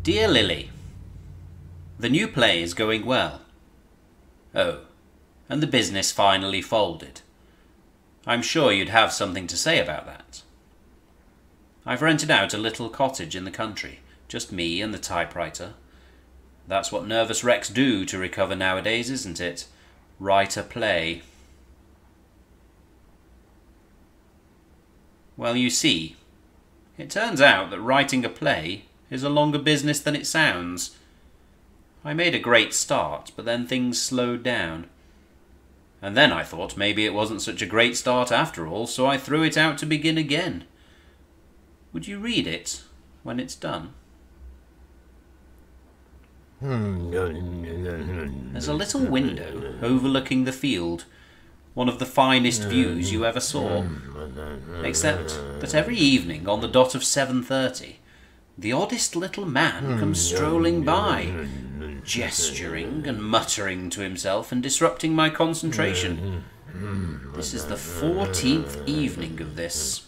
Dear Lily, the new play is going well. Oh, and the business finally folded. I'm sure you'd have something to say about that. I've rented out a little cottage in the country, just me and the typewriter. That's what nervous wrecks do to recover nowadays, isn't it? Write a play. Well, you see, it turns out that writing a play is a longer business than it sounds. I made a great start, but then things slowed down. And then I thought maybe it wasn't such a great start after all, so I threw it out to begin again. Would you read it when it's done? There's a little window overlooking the field, one of the finest views you ever saw. Except that every evening on the dot of 7:30, the oddest little man comes strolling by, gesturing and muttering to himself and disrupting my concentration. This is the 14th evening of this.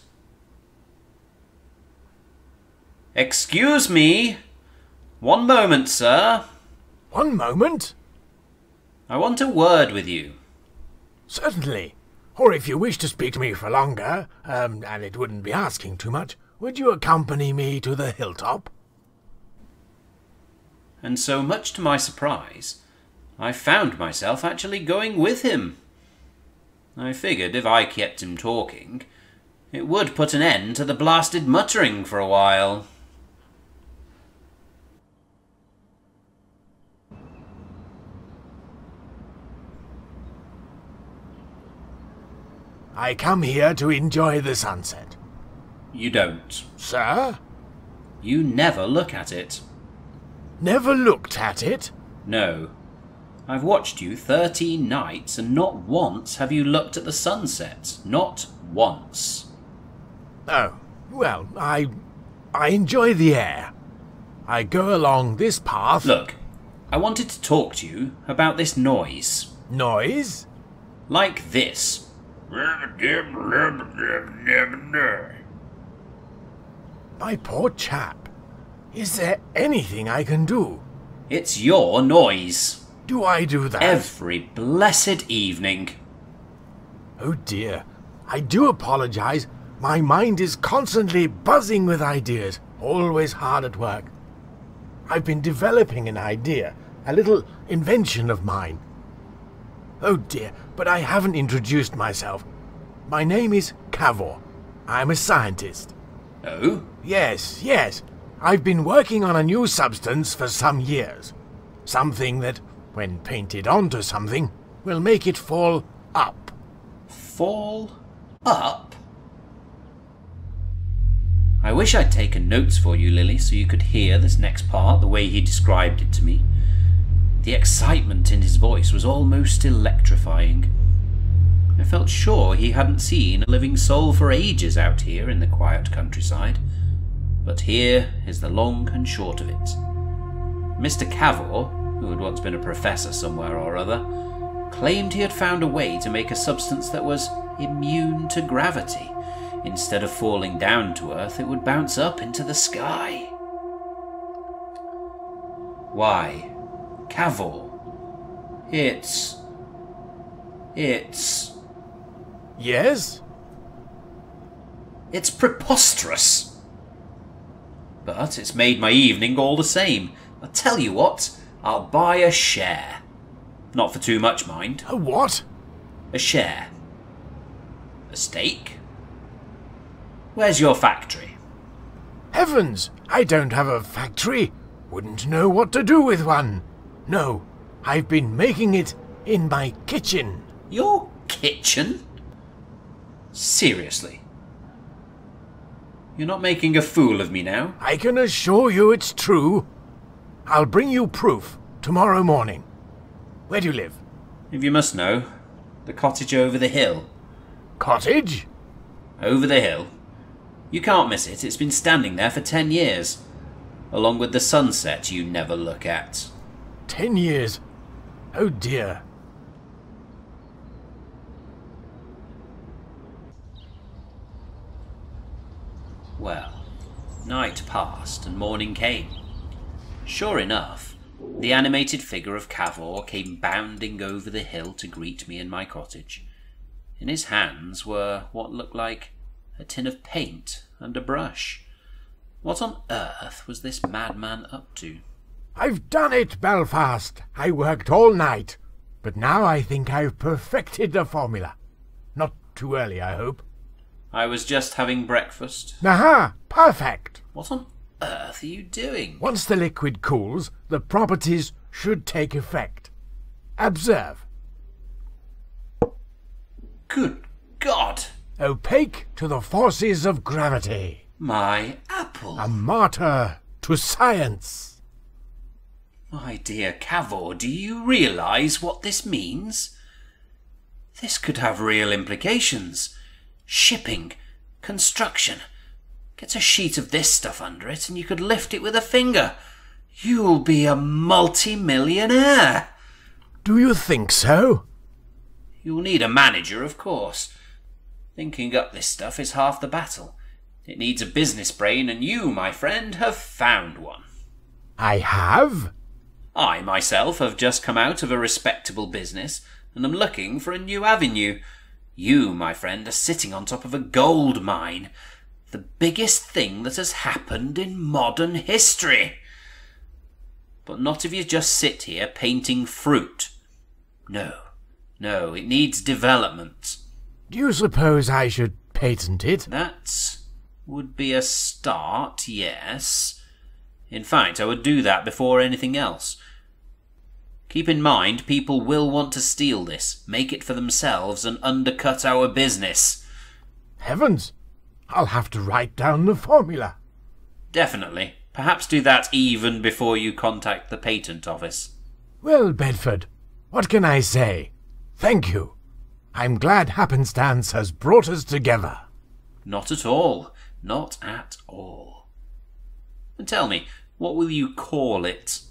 Excuse me! One moment, sir. One moment? I want a word with you. Certainly. Or if you wish to speak to me for longer, and it wouldn't be asking too much, would you accompany me to the hilltop? And so much to my surprise, I found myself actually going with him. I figured if I kept him talking, it would put an end to the blasted muttering for a while. I come here to enjoy the sunset. You don't. Sir? You never look at it. Never looked at it? No. I've watched you 13 nights, and not once have you looked at the sunset. Not once. Oh, well, I enjoy the air. I go along this path... Look, I wanted to talk to you about this noise. Noise? Like this. My poor chap. Is there anything I can do? It's your noise. Do I do that? Every blessed evening. Oh dear. I do apologize. My mind is constantly buzzing with ideas. Always hard at work. I've been developing an idea. A little invention of mine. Oh dear, but I haven't introduced myself. My name is Cavor. I'm a scientist. Oh? Yes. I've been working on a new substance for some years. Something that, when painted onto something, will make it fall up. Fall up? I wish I'd taken notes for you, Lily, so you could hear this next part the way he described it to me. The excitement in his voice was almost electrifying. I felt sure he hadn't seen a living soul for ages out here in the quiet countryside. But here is the long and short of it. Mr. Cavor, who had once been a professor somewhere or other, claimed he had found a way to make a substance that was immune to gravity. Instead of falling down to Earth, it would bounce up into the sky. Why, Cavor, it's... Yes? It's preposterous. But it's made my evening all the same. I'll tell you what, I'll buy a share. Not for too much, mind. A what? A share. A stake. Where's your factory? Heavens, I don't have a factory. Wouldn't know what to do with one. No, I've been making it in my kitchen. Your kitchen? Seriously? You're not making a fool of me now? I can assure you it's true. I'll bring you proof tomorrow morning. Where do you live? If you must know, the cottage over the hill. Cottage? Over the hill. You can't miss it, it's been standing there for 10 years. Along with the sunset you never look at. 10 years? Oh dear. Well, night passed and morning came. Sure enough, the animated figure of Cavor came bounding over the hill to greet me in my cottage. In his hands were what looked like a tin of paint and a brush. What on earth was this madman up to? I've done it, Belfast. I worked all night, but now I think I've perfected the formula. Not too early, I hope. I was just having breakfast. Aha! Perfect! What on earth are you doing? Once the liquid cools, the properties should take effect. Observe. Good God! Opaque to the forces of gravity. My apple! A martyr to science. My dear Cavor, do you realise what this means? This could have real implications. Shipping, construction. Get a sheet of this stuff under it and you could lift it with a finger. You'll be a multi-millionaire. Do you think so? You'll need a manager, of course. Thinking up this stuff is half the battle. It needs a business brain, and you, my friend, have found one. I have? I, myself, have just come out of a respectable business, and am looking for a new avenue. You, my friend, are sitting on top of a gold mine. The biggest thing that has happened in modern history. But not if you just sit here painting fruit. No, it needs development. Do you suppose I should patent it? That would be a start, yes. In fact, I would do that before anything else. Keep in mind, people will want to steal this, make it for themselves, and undercut our business. Heavens! I'll have to write down the formula. Definitely. Perhaps do that even before you contact the patent office. Well, Bedford, what can I say? Thank you. I'm glad happenstance has brought us together. Not at all. Not at all. And tell me, what will you call it?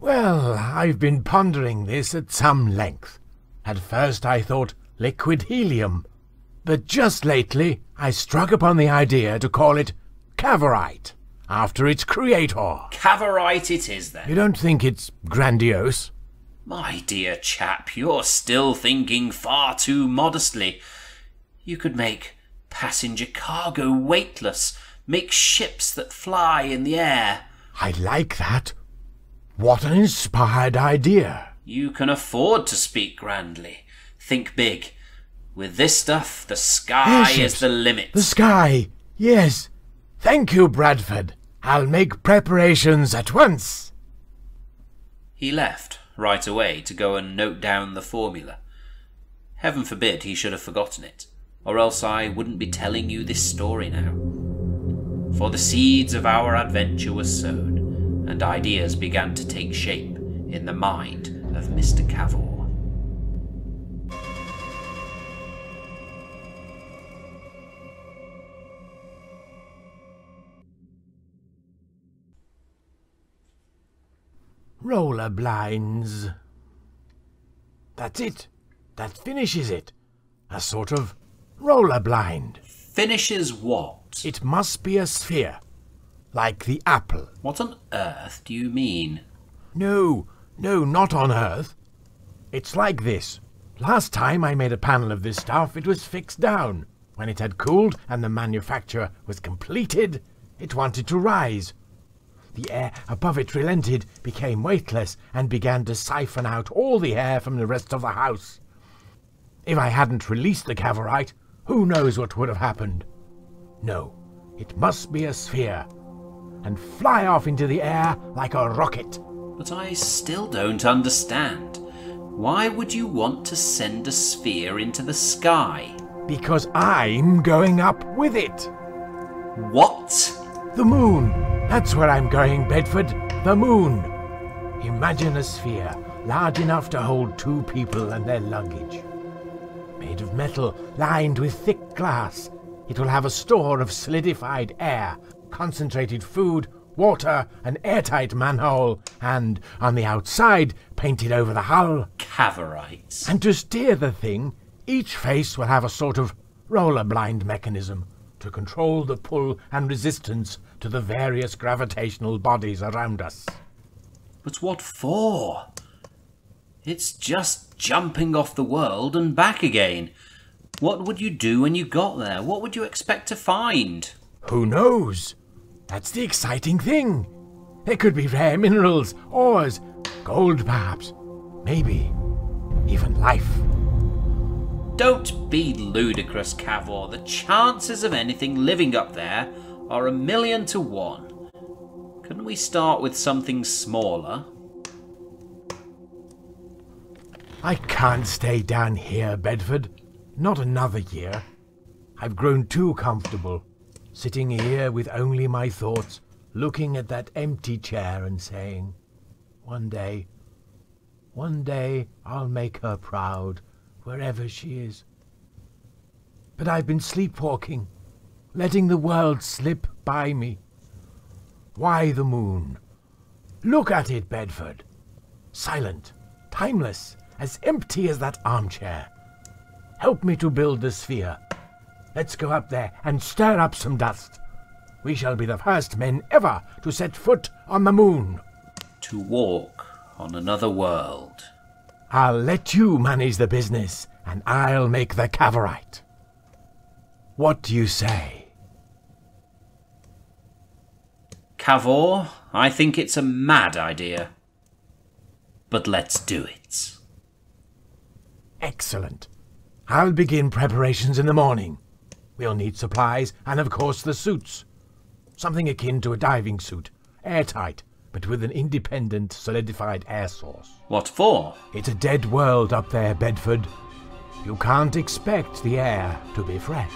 Well, I've been pondering this at some length. At first I thought liquid helium, but just lately I struck upon the idea to call it Cavorite, after its creator. Cavorite it is, then. You don't think it's grandiose? My dear chap, you're still thinking far too modestly. You could make passenger cargo weightless, make ships that fly in the air. I like that. What an inspired idea. You can afford to speak grandly. Think big. With this stuff, the sky is the limit. The sky, yes. Thank you, Bradford. I'll make preparations at once. He left right away to go and note down the formula. Heaven forbid he should have forgotten it, or else I wouldn't be telling you this story now. For the seeds of our adventure were sown, and ideas began to take shape in the mind of Mr. Cavor. Roller blinds. That's it. That finishes it. A sort of roller blind. Finishes what? It must be a sphere. Like the apple. What on earth do you mean? No, not on Earth. It's like this. Last time I made a panel of this stuff, it was fixed down. When it had cooled and the manufacture was completed, it wanted to rise. The air above it relented, became weightless, and began to siphon out all the air from the rest of the house. If I hadn't released the Cavorite, who knows what would have happened? No, it must be a sphere, and fly off into the air like a rocket. But I still don't understand. Why would you want to send a sphere into the sky? Because I'm going up with it. What? The moon. That's where I'm going, Bedford. The moon. Imagine a sphere large enough to hold 2 people and their luggage. Made of metal, lined with thick glass. It will have a store of solidified air, concentrated food, water, an airtight manhole, and, on the outside, painted over the hull. Cavorites. And to steer the thing, each face will have a sort of roller blind mechanism to control the pull and resistance to the various gravitational bodies around us. But what for? It's just jumping off the world and back again. What would you do when you got there? What would you expect to find? Who knows? That's the exciting thing. There could be rare minerals, ores, gold perhaps, maybe even life. Don't be ludicrous, Cavor. The chances of anything living up there are 1,000,000 to 1. Couldn't we start with something smaller? I can't stay down here, Bedford. Not another year. I've grown too comfortable, sitting here with only my thoughts, looking at that empty chair and saying, one day I'll make her proud, wherever she is. But I've been sleepwalking, letting the world slip by me. Why the moon? Look at it, Bedford. Silent, timeless, as empty as that armchair. Help me to build the sphere. Let's go up there and stir up some dust. We shall be the first men ever to set foot on the moon. To walk on another world. I'll let you manage the business, and I'll make the Cavorite. What do you say? Cavor, I think it's a mad idea. But let's do it. Excellent. I'll begin preparations in the morning. We'll need supplies and, of course, the suits. Something akin to a diving suit, airtight, but with an independent, solidified air source. What for? It's a dead world up there, Bedford. You can't expect the air to be fresh.